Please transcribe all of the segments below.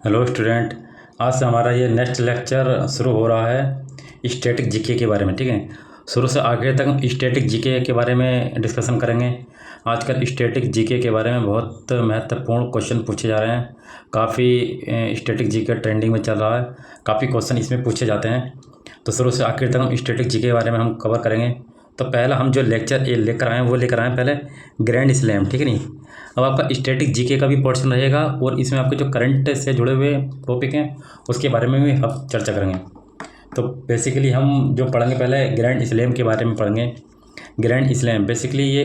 Hello student. आज से हमारा ये नेक्स्ट लेक्चर शुरू हो रहा है स्टैटिक जीके के बारे में। ठीक है, शुरू से आखिर तक हम स्टैटिक जीके के बारे में डिस्कशन करेंगे। आजकल स्टैटिक जीके के बारे में बहुत महत्वपूर्ण क्वेश्चन पूछे जा रहे हैं। काफ़ी स्टैटिक जीके ट्रेंडिंग में चल रहा है, काफ़ी क्वेश्चन इसमें पूछे जाते हैं। तो शुरू से आखिर तक हम स्टैटिक जीके के बारे में हम कवर करेंगे। तो पहला हम जो लेक्चर लेकर आए हैं वो लेकर आए हैं पहले ग्रैंड स्लैम। ठीक है नहीं, अब आपका स्टैटिक जीके का भी पोर्शन रहेगा और इसमें आपके जो करंट से जुड़े हुए टॉपिक हैं उसके बारे में भी हम चर्चा करेंगे। तो बेसिकली हम जो पढ़ेंगे पहले ग्रैंड स्लैम के बारे में पढ़ेंगे। ग्रैंड स्लैम बेसिकली ये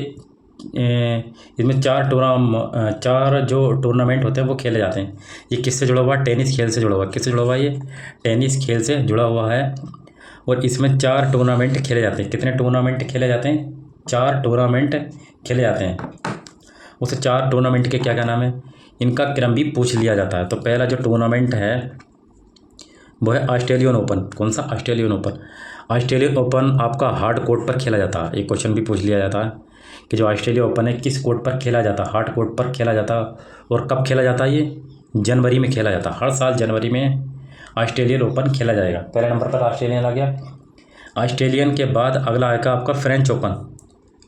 इसमें चार जो टूर्नामेंट होते हैं वो खेले जाते हैं। ये किससे जुड़ा हुआ है? टेनिस खेल से जुड़ा हुआ है। किससे जुड़ा हुआ है? ये टेनिस खेल से जुड़ा हुआ है। और इसमें 4 टूर्नामेंट खेले जाते हैं। कितने टूर्नामेंट खेले जाते हैं? 4 टूर्नामेंट खेले जाते हैं। उस 4 टूर्नामेंट के क्या क्या नाम है, इनका क्रम भी पूछ लिया जाता है। तो पहला जो टूर्नामेंट है वो है ऑस्ट्रेलियन ओपन। कौन सा? Australian open. ऑस्ट्रेलियन ओपन आपका हार्ड कोर्ट पर खेला जाता है। एक क्वेश्चन भी पूछ लिया जाता है कि जो ऑस्ट्रेलिया ओपन है किस कोर्ट पर खेला जाता है? हार्ड कोर्ट पर खेला जाता है। और कब खेला जाता है? ये जनवरी में खेला जाता है। हर साल जनवरी में ऑस्ट्रेलियन ओपन खेला जाएगा। पहले नंबर पर ऑस्ट्रेलियन आ गया। ऑस्ट्रेलियन के बाद अगला आएगा आपका फ्रेंच ओपन।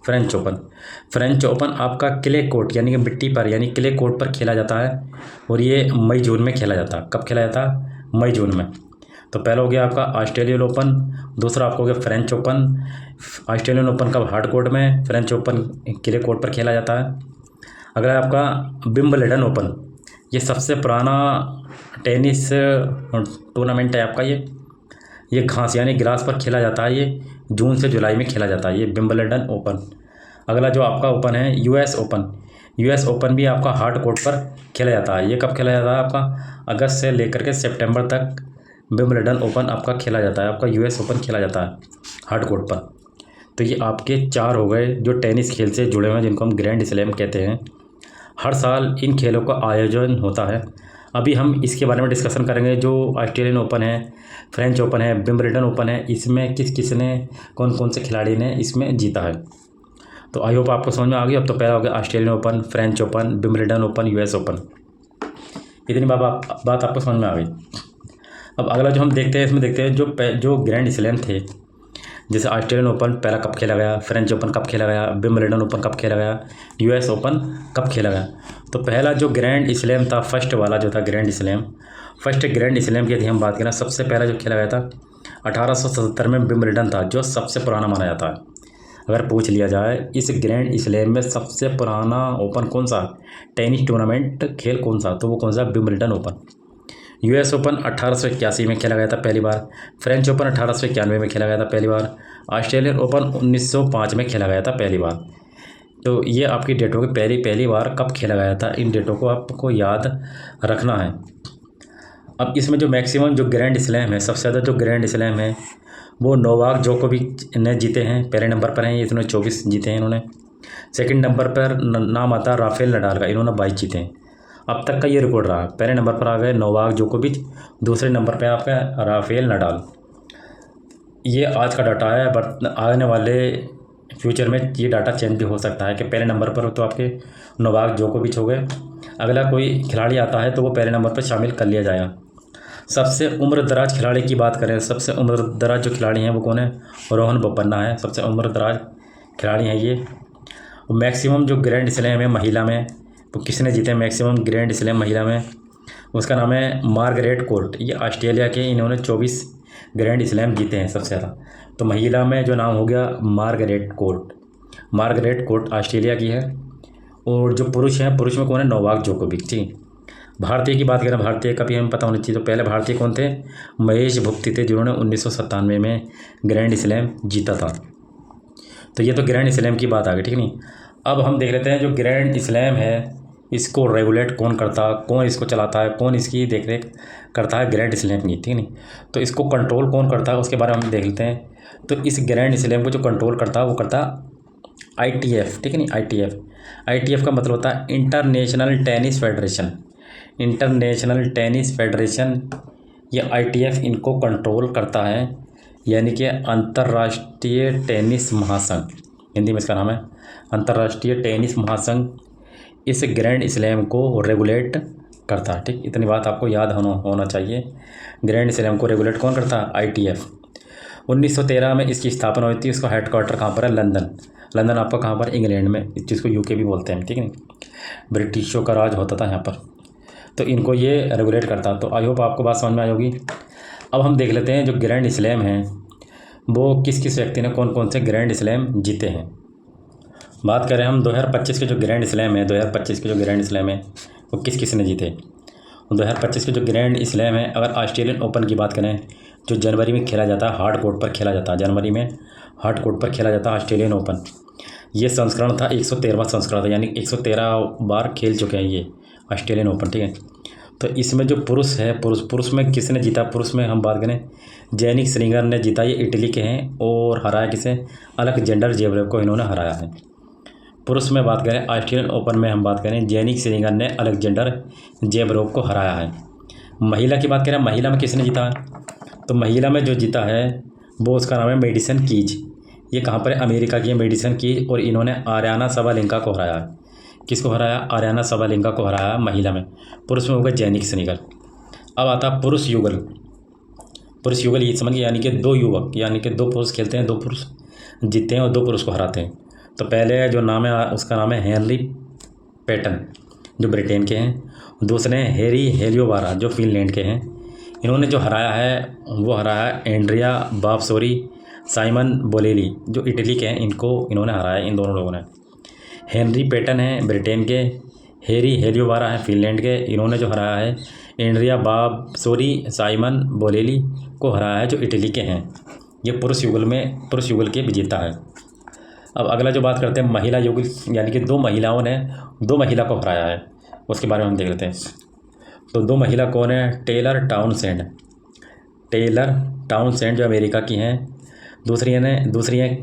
फ्रेंच ओपन आपका क्ले कोर्ट यानी कि मिट्टी पर यानी क्ले कोर्ट पर खेला जाता है और ये मई जून में खेला जाता है। कब खेला जाता है? मई जून में। तो पहला हो गया आपका ऑस्ट्रेलियन ओपन, दूसरा आपका हो गया फ्रेंच ओपन। ऑस्ट्रेलियन ओपन का हार्ड कोर्ट में, फ्रेंच ओपन क्ले कोर्ट पर खेला जाता है। अगला है आपका विंबलडन ओपन। ये सबसे पुराना टेनिस टूर्नामेंट है आपका। ये घास यानी ग्रास पर खेला जाता है। ये जून से जुलाई में खेला जाता है, ये विंबलडन ओपन। अगला जो आपका ओपन है यूएस ओपन। यूएस ओपन भी आपका हार्ड कोर्ट पर खेला जाता है। ये कब खेला जाता है? आपका अगस्त से लेकर के सितंबर तक विंबलडन ओपन आपका खेला जाता है। आपका यूएस ओपन खेला जाता है हार्ड कोर्ट पर। तो ये आपके 4 हो गए जो टेनिस खेल से जुड़े हुए हैं, जिनको हम ग्रैंड स्लैम कहते हैं। हर साल इन खेलों का आयोजन होता है। अभी हम इसके बारे में डिस्कशन करेंगे। जो ऑस्ट्रेलियन ओपन है, फ्रेंच ओपन है, विंबलडन ओपन है, इसमें किस ने कौन कौन से खिलाड़ी ने इसमें जीता है। तो आई होप आपको समझ में आ गई। अब तो पहला हो गया Australian open, French open, Wimbledon open, US open. इतनी बात आपको समझ में आ गई। अब अगला जो हम देखते हैं, इसमें देखते हैं जो ग्रैंड स्लैम थे। जैसे ऑस्ट्रेलियन ओपन पहला कब खेला गया, फ्रेंच ओपन कब खेला गया, विंबलडन ओपन कब खेला गया, यूएस ओपन कब खेला गया। तो पहला जो ग्रैंड स्लैम था, फर्स्ट वाला जो था grand slam, first grand slam की यदि हम बात करें, सबसे पहला जो खेला गया था 1877 में विंबलडन था, जो सबसे पुराना माना जाता है। अगर पूछ लिया जाए इस ग्रैंड स्लैम में सबसे पुराना ओपन कौन सा, टेनिस टूर्नामेंट खेल कौन सा, तो वो कौन सा? Wimbledon open. यूएस ओपन 1881 में खेला गया था पहली बार। फ्रेंच ओपन 1891 में खेला गया था पहली बार। ऑस्ट्रेलियन ओपन 1905 में खेला गया था पहली बार। तो ये आपकी डेटों की पहली बार कब खेला गया था, इन डेटों को आपको याद रखना है। अब इसमें जो मैक्सिमम जो ग्रैंड स्लैम है, सबसे ज़्यादा जो ग्रैंड स्लैम है वो नोवाक जोकोविच ने जीते हैं। पहले नंबर पर हैं, इन्होंने 24 जीते हैं इन्होंने। सेकंड नंबर पर नाम आता है राफेल नडाल का, इन्होंने 22 जीते हैं। अब तक का ये रिकॉर्ड रहा। पहले नंबर पर आ गए नोवाक जोकोविच, दूसरे नंबर पर आपका राफेल नडाल। ये आज का डाटा है, बट आने वाले फ्यूचर में ये डाटा चेंज भी हो सकता है कि पहले नंबर पर तो आपके नोवाक जोकोविच हो गए। अगला कोई खिलाड़ी आता है तो वो पहले नंबर पर शामिल कर लिया जाएगा। सबसे उम्र दराज खिलाड़ी की बात करें, सबसे उम्र दराज जो खिलाड़ी हैं वो कौन है? रोहन बोपन्ना है, सबसे उम्र दराज खिलाड़ी हैं ये। मैक्सिमम जो ग्रैंड स्लैम है महिला में, तो किसने जीते मैक्सिमम ग्रैंड स्लैम महिला में? उसका नाम है मार्गरेट कोर्ट। ये ऑस्ट्रेलिया के, इन्होंने 24 ग्रैंड स्लैम जीते हैं सबसे ज़्यादा। तो महिला में जो नाम हो गया Margaret court. Margaret court Australia की है। और जो पुरुष हैं, पुरुष में कौन है? नोवाक जोकोविच। ठीक। भारतीय की बात करें, भारतीय का भी हमें पता होना चाहिए। तो पहले भारतीय कौन थे? महेश भुपति थे, जिन्होंने 1997 में ग्रैंड स्लैम जीता था। तो ये तो ग्रैंड स्लैम की बात आ गई। ठीक नहीं, अब हम देख लेते हैं जो ग्रैंड स्लैम है इसको रेगुलेट कौन करता, कौन इसको चलाता है, कौन इसकी देखरेख करता है ग्रैंड स्लैम की। ठीक नहीं, तो इसको कंट्रोल कौन करता है उसके बारे में हम देख लेते हैं। तो इस ग्रैंड स्लैम को जो कंट्रोल करता है वो करता ITF। ठीक है नहीं, ITF का मतलब होता है international tennis federation. International tennis federation, ये ITF इनको कंट्रोल करता है, यानी कि अंतर्राष्ट्रीय टेनिस महासंघ, हिंदी में इसका नाम है अंतर्राष्ट्रीय टेनिस महासंघ। इस ग्रैंड स्लैम को रेगुलेट करता है। ठीक, इतनी बात आपको याद होना चाहिए। ग्रैंड स्लैम को रेगुलेट कौन करता है? ITF। 1913 में इसकी स्थापना हुई थी। इसका हेडक्वार्टर कहाँ पर है? लंदन। लंदन आपका कहाँ पर? इंग्लैंड में। इस चीज़ को UK भी बोलते हैं। ठीक है, ब्रिटिशों का राज होता था यहाँ पर, तो इनको ये रेगुलेट करता। तो आई होप आपको बात समझ में आई होगी। अब हम देख लेते हैं जो ग्रैंड स्लैम हैं वो किस किस व्यक्ति ने कौन कौन से ग्रैंड स्लैम जीते हैं। बात करें हम 2025 के जो ग्रैंड स्लैम है, 2025 के जो ग्रैंड स्लैम है वो किस किस ने जीते। 2025 के जो ग्रैंड स्लैम है, अगर ऑस्ट्रेलियन ओपन की बात करें जो जनवरी में खेला जाता है, हार्ड कोर्ट पर खेला जाता है, जनवरी में हार्ड कोर्ट पर खेला जाता है ऑस्ट्रेलियन ओपन। ये संस्करण था 113वां संस्करण था, यानी 113 बार खेल चुके हैं ये ऑस्ट्रेलियन ओपन। ठीक है, तो इसमें जो पुरुष है, पुरुष में किसने जीता? पुरुष में हम बात करें जैनिक सिनिगर ने जीता। ये इटली के हैं और हराया किसे? अलेक्जेंडर जेवरेव को इन्होंने हराया है। पुरुष में बात करें ऑस्ट्रेलियन ओपन में हम बात करें जैनिक सिनिगर ने अलेक्जेंडर जेवरेव को हराया है। महिला की बात करें, महिला में किसने जीता है? तो महिला में जो जीता है वो उसका नाम है मेडिसन कीज। ये कहाँ पर है? अमेरिका की है मेडिसन कीज, और इन्होंने आर्याना सबालेंका को हराया है। किसको हराया? आर्याना सबालेंका को हराया महिला में। पुरुष में होगा जैनिक सिनिगर। अब आता पुरुष युगल। पुरुष युगल ये समझ गए, यानी कि 2 युवक, यानी कि 2 पुरुष खेलते हैं, 2 पुरुष जीतते हैं और 2 पुरुष को हराते हैं। तो पहले जो नाम है उसका नाम है हेनरी पैटन जो ब्रिटेन के हैं, दूसरे हैं हैरी हेलियोबारा जो फिनलैंड के हैं। इन्होंने जो हराया है वो हराया है एंड्रिया बावसोरी साइमन बोलेली जो इटली के हैं, इनको इन्होंने हराया इन दोनों लोगों ने। हेनरी पैटन है ब्रिटेन के, हैरी हेलियोबारा है फिनलैंड के, इन्होंने जो हराया है एंड्रिया बावसोरी साइमन बोलेली को हराया है जो इटली के हैं। ये पुरुष युगल के विजेता है। अब अगला जो बात करते हैं महिला युगल, यानी कि 2 महिलाओं ने 2 महिला को हराया है, उसके बारे में हम देख लेते हैं। तो 2 महिला कौन है? टेलर टाउनसेंड जो अमेरिका की हैं, दूसरी हैं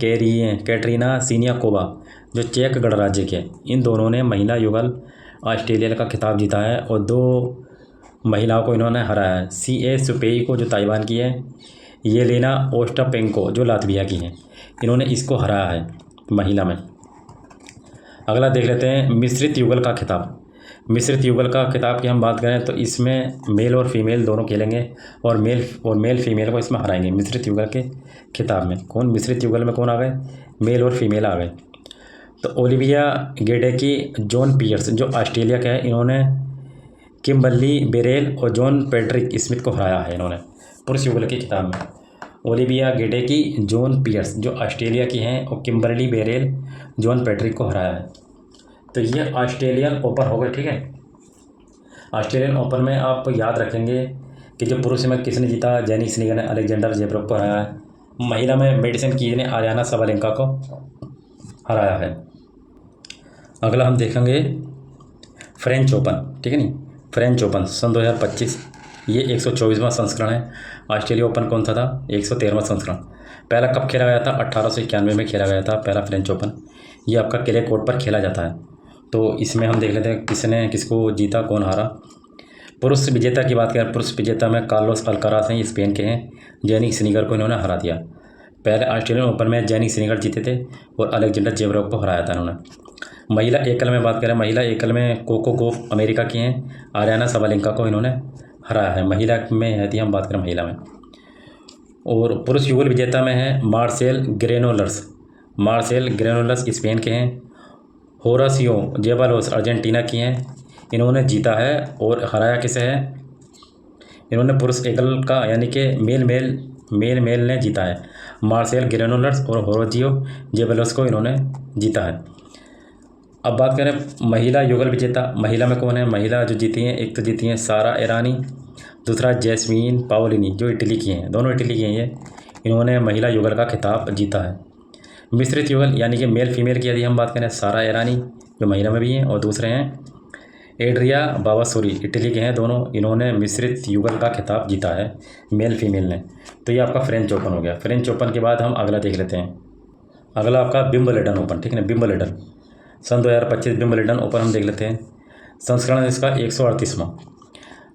कैटरीना सिनियाकोवा जो चेक गणराज्य के। इन दोनों ने महिला युगल ऑस्ट्रेलिया का खिताब जीता है और 2 महिलाओं को इन्होंने हराया है। CA सुपेई को जो ताइवान की है, येलेना ओस्टापेंको जो लातविया की हैं, इन्होंने इसको हराया है महिला में। अगला देख लेते हैं मिश्रित युगल का खिताब। मिश्रित युगल का खिताब की हम बात करें तो इसमें मेल और फीमेल दोनों खेलेंगे और मेल फीमेल को इसमें हराएंगे। मिश्रित युगल के खिताब में कौन? मिश्रित युगल में कौन आ गए? मेल और फीमेल आ गए। तो ओलिविया गेडेकी, जॉन पियर्स जो ऑस्ट्रेलिया के हैं, इन्होंने किम्बर्ली बेरेल और जॉन पैट्रिक स्मिथ को हराया है इन्होंने पुरुष युगल के खिताब में। ओलिविया गेडेकी, जॉन पियर्स जो ऑस्ट्रेलिया की हैं और किम्बर्ली बेरेल, जॉन पैट्रिक को हराया है। तो ये ऑस्ट्रेलियन ओपन हो गए। ठीक है, ऑस्ट्रेलियन ओपन में आप याद रखेंगे कि जो पुरुष में किसने जीता? जैनिक सिनिगर ने अलेक्जेंडर जेवरेव को हराया है। महिला में मेडिसन कीज ने आर्याना सबालेंका को हराया है। अगला हम देखेंगे फ्रेंच ओपन। ठीक है नी, फ्रेंच ओपन सन 2025, ये 124वां संस्करण है। ऑस्ट्रेलिया ओपन कौन सा था? 113वां संस्करण। पहला कब खेला गया था? 1891 में खेला गया था पहला फ्रेंच ओपन। ये आपका क्ले कोर्ट पर खेला जाता है। तो इसमें हम देख लेते हैं किसने किसको जीता, कौन हारा। पुरुष विजेता की बात करें, पुरुष विजेता में कार्लोस अल्काराज हैं, स्पेन के हैं। जैनिक सिनिगर को इन्होंने हरा दिया। पहले ऑस्ट्रेलियन ओपन में जैनिक सिनिगर जीते थे और अलेक्जेंडर जेवरेव को हराया था इन्होंने। महिला एकल में बात करें, महिला एकल में कोको गोफ अमेरिका की हैं, आर्याना सबालेंका को इन्होंने हराया है। महिला में यदि हम बात करें महिला में। और पुरुष युगल विजेता में है मार्सेल ग्रेनोलस स्पेन के हैं। होरासियो जेबालोस अर्जेंटीना की हैं, इन्होंने जीता है। और हराया किसे है? इन्होंने पुरुष एकल का, यानी कि मेल ने जीता है। मार्सेल ग्रेनोलस और होरासियो जेबालोस को इन्होंने जीता है। अब बात करें महिला युगल विजेता, महिला में कौन है? महिला जो जीती हैं, एक तो जीती हैं सारा ईरानी, दूसरा जैस्मीन पाओलिनी जो इटली की हैं, दोनों इटली की हैं ये। इन्होंने महिला युगल का खिताब जीता है। मिश्रित युगल यानी कि मेल फीमेल की यदि हम बात करें, सारा ईरानी जो महिला में भी हैं और दूसरे हैं एड्रिया बावासोरी, इटली के हैं दोनों। इन्होंने मिश्रित युगल का खिताब जीता है मेल फीमेल ने। तो ये आपका फ्रेंच ओपन हो गया। फ्रेंच ओपन के बाद हम अगला देख लेते हैं। अगला आपका विंबलडन ओपन। ठीक है ना, विंबलडन सन 2025 विंबलडन ओपन हम देख लेते हैं। संस्करण इसका 138वां।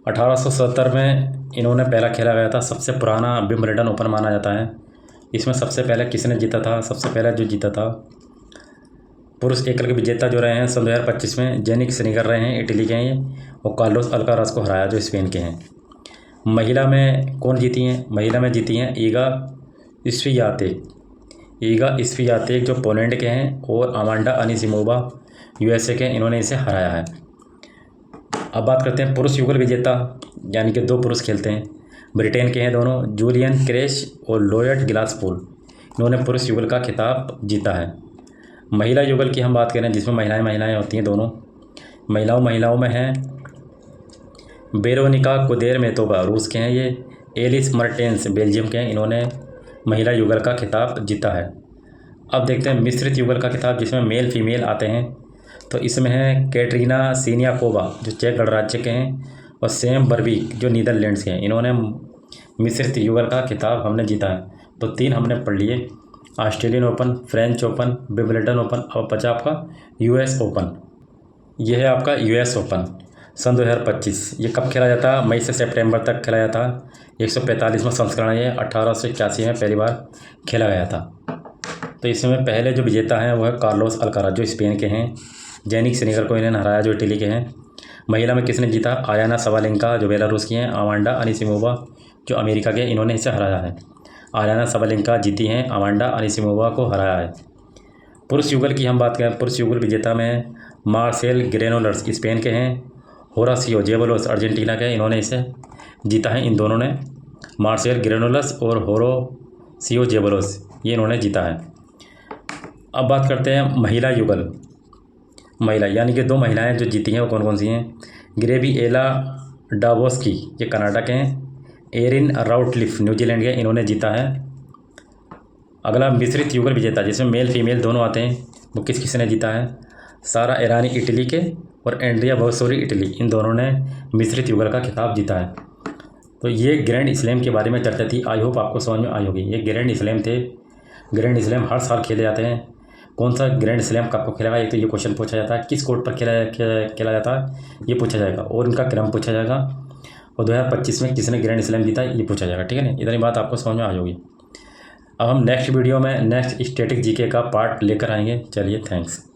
1870 में इन्होंने पहला खेला गया था। सबसे पुराना विंबलडन ओपन माना जाता है। इसमें सबसे पहले किसने जीता था? सबसे पहले जो जीता था पुरुष एकल के विजेता जो रहे हैं सन 2025 में जेनिक सिनिगर रहे हैं, इटली के हैं ये, और कार्लोस अल्काराज को हराया जो स्पेन के हैं। महिला में कौन जीती हैं? महिला में जीती हैं ईगा स्वियातेक जो पोलैंड के हैं, और अमांडा अनिसिमोवा यूएसए के, इन्होंने इसे हराया है। अब बात करते हैं पुरुष युगल विजेता, यानी कि 2 पुरुष खेलते हैं, ब्रिटेन के हैं दोनों, जूलियन क्रेश और लॉयड ग्लासपोल, इन्होंने पुरुष युगल का खिताब जीता है। महिला युगल की हम बात करें जिसमें महिलाएं होती हैं दोनों, महिलाओं में हैं वेरोनिका कुदेरमेतोवा, रूस के हैं ये, एलिस मर्टेंस बेल्जियम के हैं, इन्होंने महिला युगल का खिताब जीता है। अब देखते हैं मिश्रित युगल का खिताब जिसमें मेल फीमेल आते हैं। तो इसमें है कैटरीना सीनियाकोवा जो चेक गणराज्य के हैं, और सैम बर्बिक जो नीदरलैंड्स के हैं, इन्होंने मिश्रित युगल का खिताब हमने जीता है। तो 3 हमने पढ़ लिए, Australian open, French open, Wimbledon open, और बचा आपका यूएस ओपन। यह है आपका यूएस ओपन सन 2025। ये कब खेला जाता है? मई से सितंबर तक खेला जाता है। 145वां संस्करण है, 1881 में पहली बार खेला गया था। तो इसमें पहले जो विजेता हैं वो है कार्लोस अल्काराज जो स्पेन के हैं, जेनिक सिनिगर को इन्होंने हराया जो इटली के हैं। महिला में किसने जीता? आयाना सबालेंका जो बेलारूस की हैं, अमांडा अनिसिमोवा जो अमेरिका के, इन्होंने इसे हराया है। आयाना सबालेंका जीती हैं, अमांडा अनिसिमोवा को हराया है। पुरुष युगल की हम बात करें, पुरुष युगल विजेता में मार्सेल ग्रेनोलर्स स्पेन के हैं, होरासियो जेबलोस अर्जेंटीना के, इन्होंने इसे जीता है। इन दोनों ने, मार्सेल ग्रेनोलस और होरासियो जेबलोस, ये इन्होंने जीता है। अब बात करते हैं महिला युगल। महिला यानी कि 2 महिलाएं जो जीती हैं वो कौन कौन सी हैं? ग्रेविएला डाबोस्की ये कनाडा के हैं, एरिन राउटलिफ न्यूजीलैंड के, इन्होंने जीता है। अगला मिश्रित युगल विजेता जिसमें मेल फीमेल दोनों आते हैं, वो किसने जीता है? सारा ईरानी इटली के और एंड्रिया बौसोरी इटली, इन दोनों ने मिश्रित युगल का खिताब जीता है। तो ये ग्रैंड स्लैम के बारे में चर्चा थी, आई होप आपको समझ में आई होगी। ये ग्रैंड स्लैम थे, ग्रैंड स्लैम हर साल खेले जाते हैं। कौन सा ग्रैंड स्लैम कब को खेला गया, एक तो ये क्वेश्चन पूछा जाता है, किस कोर्ट पर खेला जाता है ये पूछा जाएगा, और इनका क्रम पूछा जाएगा, और 2025 में किसने ग्रैंड स्लैम जीता ये पूछा जाएगा। ठीक है ना, इतनी बात आपको समझ में आ जाएगी। अब हम नेक्स्ट वीडियो में नेक्स्ट स्टैटिक जीके का पार्ट लेकर आएंगे। चलिए, थैंक्स।